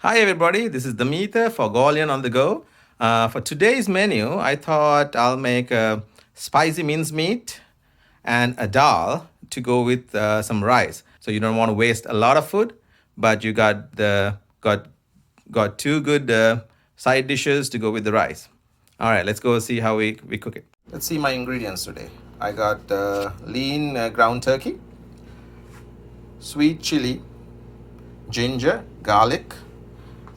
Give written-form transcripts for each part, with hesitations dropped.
Hi, everybody. This is Damita for Gallian on the go. For today's menu, I thought I'll make a spicy mincemeat and a dal to go with some rice. So you don't want to waste a lot of food, but you got two good side dishes to go with the rice. All right, let's go see how we cook it. Let's see my ingredients today. I got lean ground turkey, sweet chili, ginger, garlic,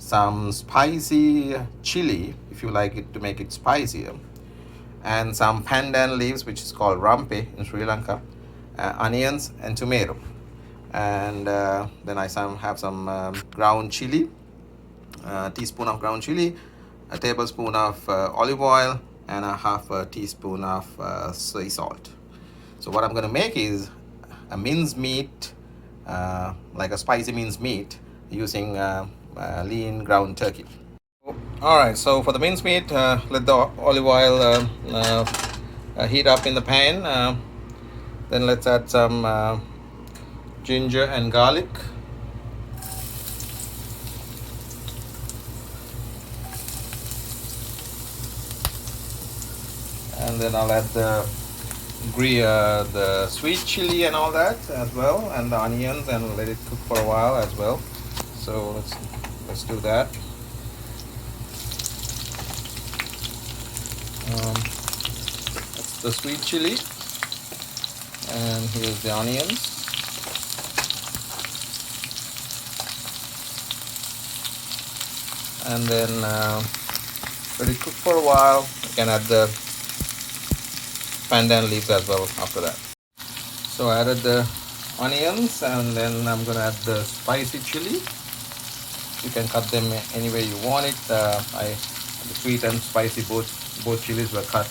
some spicy chili if you like it to make it spicier, and some pandan leaves, which is called rampe in Sri Lanka, onions and tomato. And then I have some ground chili, a teaspoon of ground chili, a tablespoon of olive oil, and a half a teaspoon of soy salt. So what I'm going to make is a minced meat, like a spicy minced meat, using lean ground turkey. All right, so for the mincemeat, let the olive oil heat up in the pan. Then let's add some ginger and garlic. And then I'll add the sweet chili and all that as well, and the onions, and let it cook for a while as well. So let's do that. That's the sweet chili, and here's the onions. And then let it cook for a while. You can add the pandan leaves as well after that. So I added the onions, and then I'm gonna add the spicy chili. You can cut them any way you want it. The sweet and spicy both chilies were cut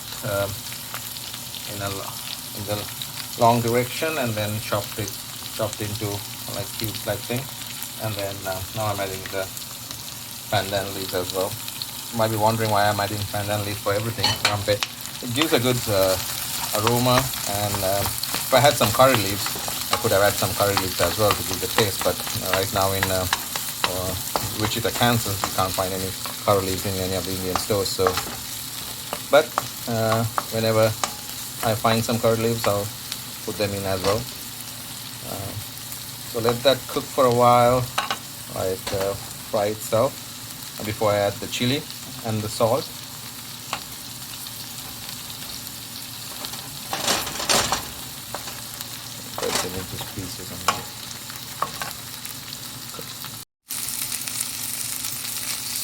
in the long direction, and then chopped into like cubes like thing. And then now I'm adding the pandan leaves as well. You might be wondering why I'm adding pandan leaves for everything. It gives a good aroma, and if I had some curry leaves, I could have added some curry leaves as well to give the taste. But right now in Wichita, Kansas, you can't find any curry leaves in any of the Indian stores. So, but whenever I find some curry leaves, I'll put them in as well. So let that cook for a while, like fry itself, before I add the chili and the salt. Break them into pieces and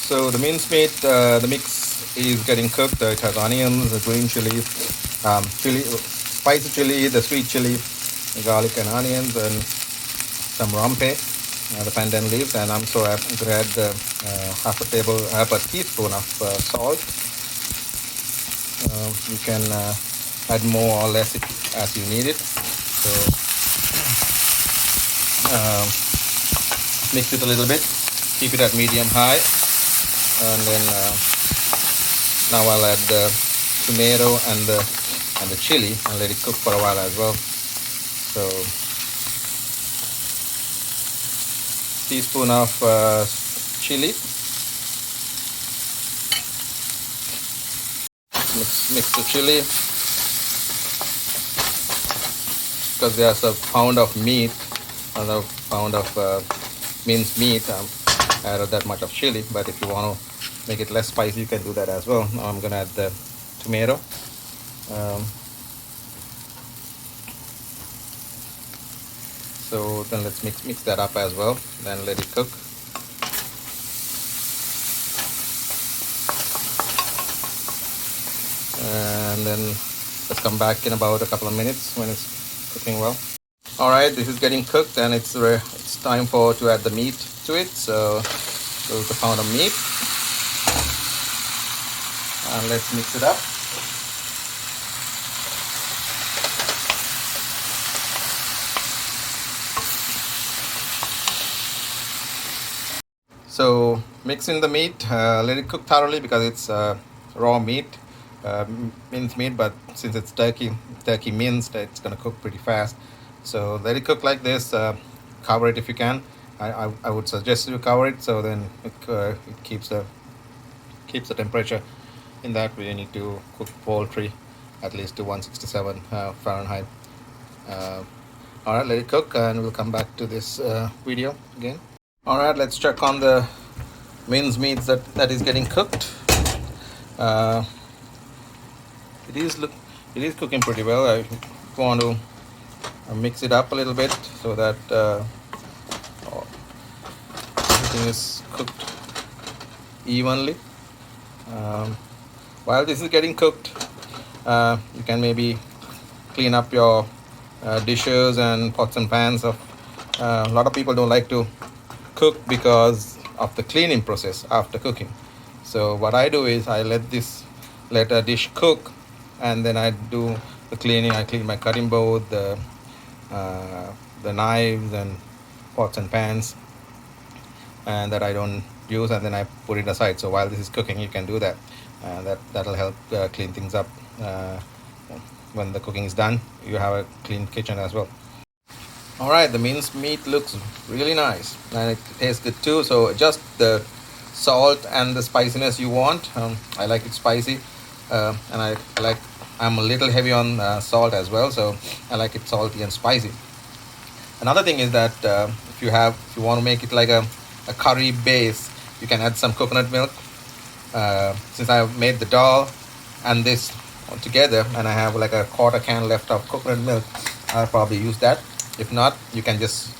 so the mincemeat, the mix is getting cooked. It has onions, the green chili, spicy chili, the sweet chili, the garlic and onions, and some rampe, the pandan leaves, and I'm going to add half a teaspoon of salt. You can add more or less as you need it. So mix it a little bit, keep it at medium high, and then now I'll add the tomato and the chili and let it cook for a while as well. So teaspoon of chili, mix the chili, because there's a pound of meat and a pound of minced meat. I added that much of chili, but if you want to make it less spicy, you can do that as well. Now I'm gonna add the tomato. So then let's mix that up as well, then let it cook. And then let's come back in about a couple of minutes when it's cooking well. All right, this is getting cooked, and it's time to add the meat to it. So there's a pound of meat, and let's mix it up. So mix in the meat, let it cook thoroughly, because it's raw meat, minced meat, but since it's turkey minced, it's gonna cook pretty fast. So let it cook like this, cover it if you can, I would suggest you cover it, so then it keeps the temperature. In that way, you need to cook poultry at least to 167 Fahrenheit. Uh, all right, let it cook, and we'll come back to this video again. All right, let's check on the minced meats that is getting cooked. Uh, it is look it is cooking pretty well. I want to mix it up a little bit so that everything is cooked evenly. Um, while this is getting cooked, you can maybe clean up your dishes and pots and pans. A lot of people don't like to cook because of the cleaning process after cooking. So what I do is I let a dish cook, and then I do the cleaning. I clean my cutting board, the knives and pots and pans, and that I don't use, and then I put it aside. So while this is cooking, you can do that. That'll help clean things up. When the cooking is done, you have a clean kitchen as well. All right, the minced meat looks really nice, and it tastes good too. So just the salt and the spiciness you want. I like it spicy, and I'm a little heavy on salt as well, so I like it salty and spicy. Another thing is that if you want to make it like a curry base, you can add some coconut milk. Since I have made the dal and this all together, and I have like a quarter can left of coconut milk, I'll probably use that. If not, you can just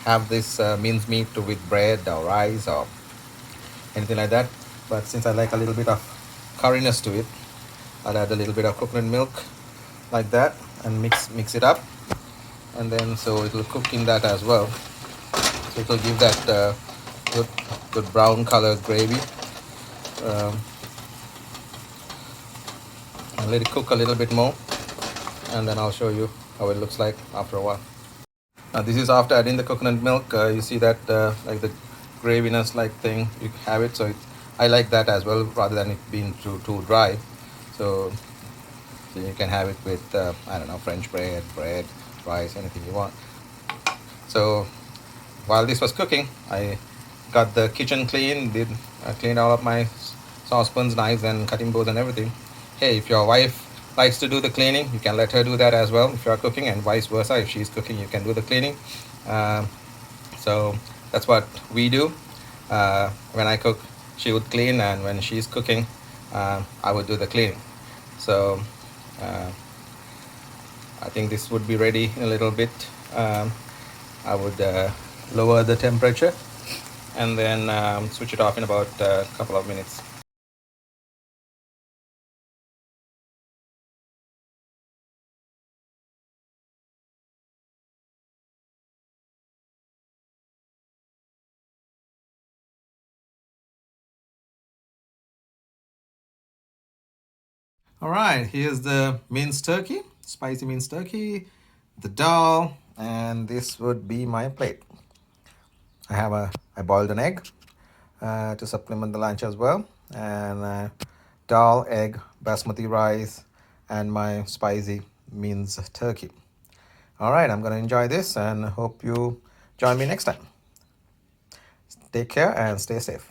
have this minced meat with bread or rice or anything like that. But since I like a little bit of curriness to it, I'll add a little bit of coconut milk like that and mix it up, and then so it will cook in that as well. So it will give that good brown color gravy. And let it cook a little bit more, and then I'll show you how it looks like after a while. This is after adding the coconut milk. You see that like the graviness like thing, you have it. So I like that as well, rather than it being too dry. So you can have it with I don't know, French bread, rice, anything you want. So while this was cooking, I got the kitchen clean. Cleaned all of my saucepans, knives, and cutting boards and everything. Hey, if your wife likes to do the cleaning, you can let her do that as well if you are cooking, and vice versa. If she's cooking, you can do the cleaning. So that's what we do. When I cook, she would clean, and when she's cooking, I would do the cleaning. So I think this would be ready in a little bit. I would lower the temperature and then switch it off in about a couple of minutes. All right, here's the minced turkey, spicy minced turkey, the dal, and this would be my plate. I boiled an egg to supplement the lunch as well, and dal, egg, basmati rice, and my spicy minced turkey. All right, I'm going to enjoy this and hope you join me next time. Take care and stay safe.